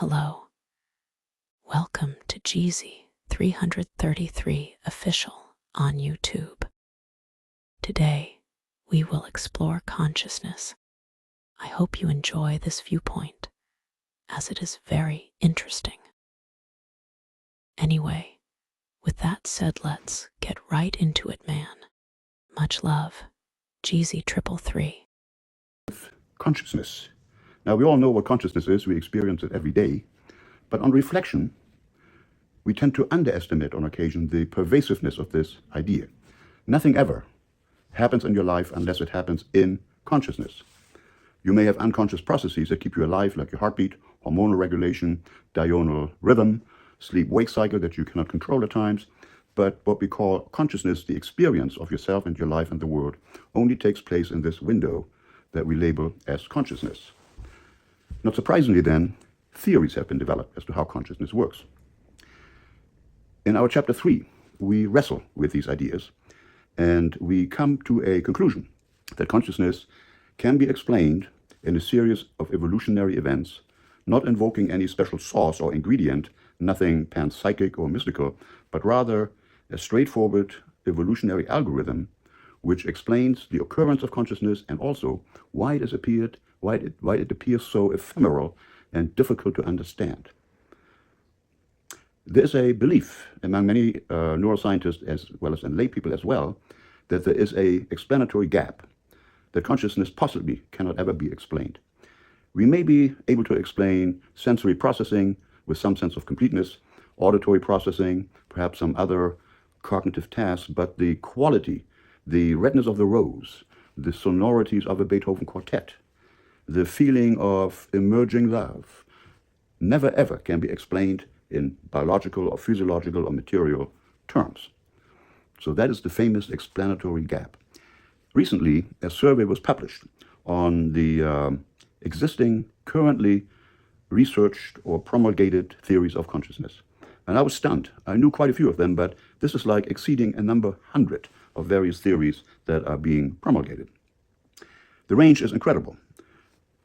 Hello. Welcome to Jeezy 333 Official on YouTube. Today, we will explore consciousness. I hope you enjoy this viewpoint, as it is very interesting. Anyway, with that said, let's get right into it, man. Much love, Jeezy 333. Consciousness. Now, we all know what consciousness is. We experience it every day. But on reflection, we tend to underestimate on occasion the pervasiveness of this idea. Nothing ever happens in your life unless it happens in consciousness. You may have unconscious processes that keep you alive, like your heartbeat, hormonal regulation, diurnal rhythm, sleep-wake cycle that you cannot control at times. But what we call consciousness, the experience of yourself and your life and the world, only takes place in this window that we label as consciousness. Not surprisingly then, theories have been developed as to how consciousness works. In our chapter 3, we wrestle with these ideas and we come to a conclusion that consciousness can be explained in a series of evolutionary events, not invoking any special sauce or ingredient, nothing panpsychic or mystical, but rather a straightforward evolutionary algorithm which explains the occurrence of consciousness and also why it appears so ephemeral and difficult to understand. There's a belief among many neuroscientists, as well as in lay people as well, that there is a explanatory gap, that consciousness possibly cannot ever be explained. We may be able to explain sensory processing with some sense of completeness, auditory processing, perhaps some other cognitive tasks, but the quality, the redness of the rose, the sonorities of a Beethoven quartet, the feeling of emerging love, never ever can be explained in biological or physiological or material terms. So that is the famous explanatory gap. Recently, a survey was published on the existing, currently researched or promulgated theories of consciousness. And I was stunned. I knew quite a few of them, but this is like exceeding a number 100 of various theories that are being promulgated. The range is incredible.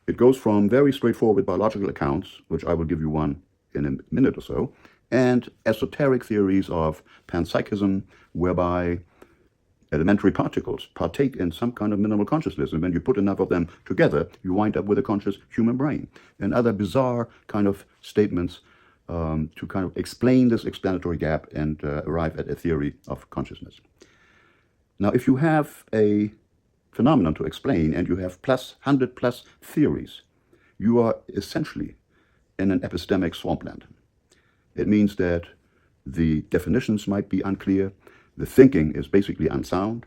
It goes from very straightforward biological accounts, which I will give you one in a minute or so, and esoteric theories of panpsychism, whereby elementary particles partake in some kind of minimal consciousness, and when you put enough of them together, you wind up with a conscious human brain, and other bizarre kind of statements to kind of explain this explanatory gap and arrive at a theory of consciousness. Now, if you have a phenomenon to explain and you have 100 plus theories, you are essentially in an epistemic swampland. It means that the definitions might be unclear, the thinking is basically unsound,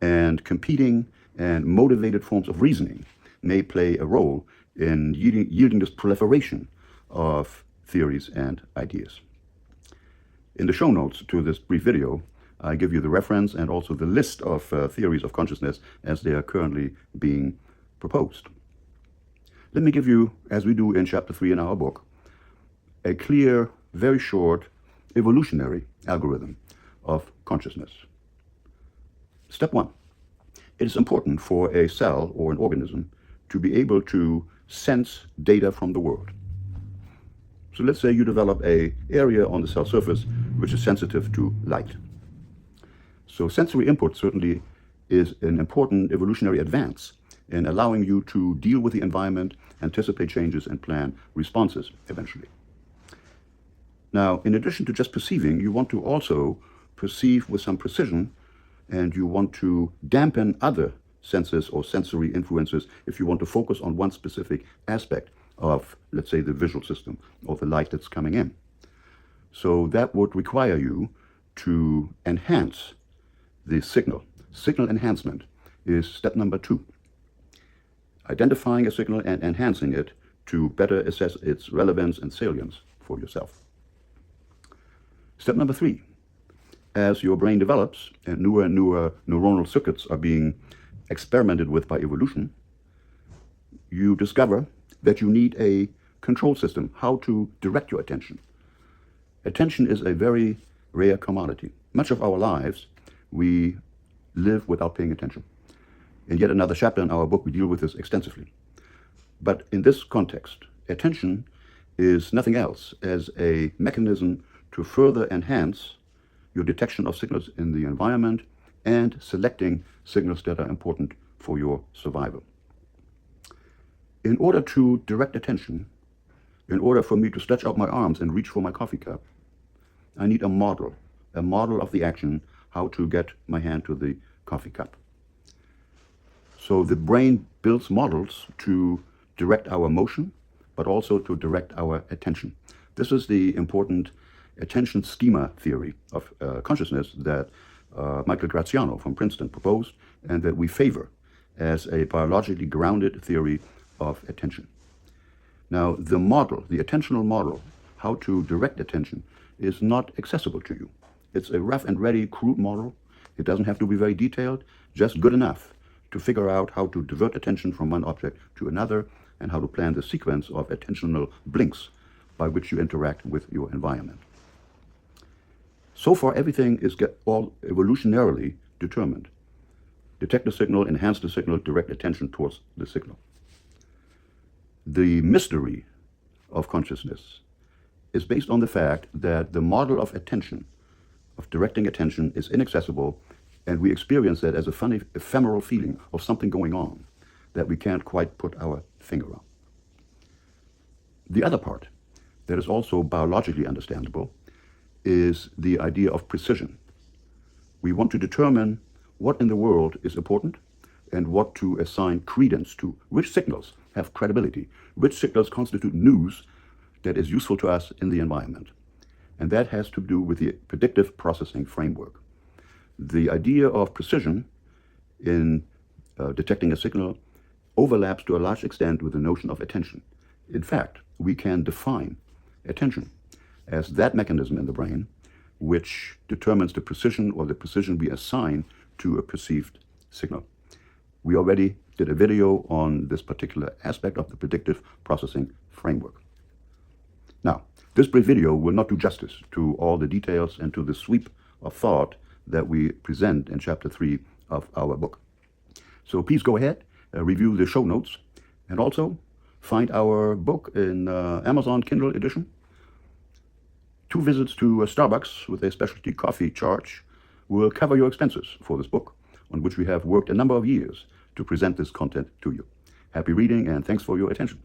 and competing and motivated forms of reasoning may play a role in yielding this proliferation of theories and ideas. In the show notes to this brief video, I give you the reference and also the list of theories of consciousness as they are currently being proposed. Let me give you, as we do in chapter 3 in our book, a clear, very short, evolutionary algorithm of consciousness. Step 1. It is important for a cell or an organism to be able to sense data from the world. So let's say you develop an area on the cell surface which is sensitive to light. So sensory input certainly is an important evolutionary advance in allowing you to deal with the environment, anticipate changes, and plan responses eventually. Now, in addition to just perceiving, you want to also perceive with some precision, and you want to dampen other senses or sensory influences if you want to focus on one specific aspect of, let's say, the visual system or the light that's coming in. So that would require you to enhance the signal. Signal enhancement is step number 2. Identifying a signal and enhancing it to better assess its relevance and salience for yourself. Step number 3. As your brain develops and newer neuronal circuits are being experimented with by evolution, you discover that you need a control system, how to direct your attention. Attention is a very rare commodity. Much of our lives, we live without paying attention. In yet another chapter in our book, we deal with this extensively. But in this context, attention is nothing else as a mechanism to further enhance your detection of signals in the environment and selecting signals that are important for your survival. In order to direct attention, in order for me to stretch out my arms and reach for my coffee cup, I need a model of the action, how to get my hand to the coffee cup. So the brain builds models to direct our motion, but also to direct our attention. This is the important attention schema theory of consciousness that Michael Graziano from Princeton proposed, and that we favor as a biologically grounded theory of attention. Now, the model, the attentional model, how to direct attention, is not accessible to you. It's a rough and ready, crude model. It doesn't have to be very detailed, just good enough to figure out how to divert attention from one object to another and how to plan the sequence of attentional blinks by which you interact with your environment. So far, everything is all evolutionarily determined. Detect the signal, enhance the signal, direct attention towards the signal. The mystery of consciousness is based on the fact that the model of attention, of directing attention, is inaccessible, and we experience that as a funny, ephemeral feeling of something going on that we can't quite put our finger on. The other part that is also biologically understandable is the idea of precision. We want to determine what in the world is important and what to assign credence to, which signals have credibility, which signals constitute news that is useful to us in the environment. And that has to do with the predictive processing framework. The idea of precision in detecting a signal overlaps to a large extent with the notion of attention. In fact, we can define attention as that mechanism in the brain which determines the precision or the precision we assign to a perceived signal. We already did a video on this particular aspect of the predictive processing framework. Now, this brief video will not do justice to all the details and to the sweep of thought that we present in chapter 3 of our book. So please go ahead, review the show notes, and also find our book in Amazon Kindle edition. 2 visits to Starbucks with a specialty coffee charge will cover your expenses for this book, on which we have worked a number of years to present this content to you. Happy reading, and thanks for your attention.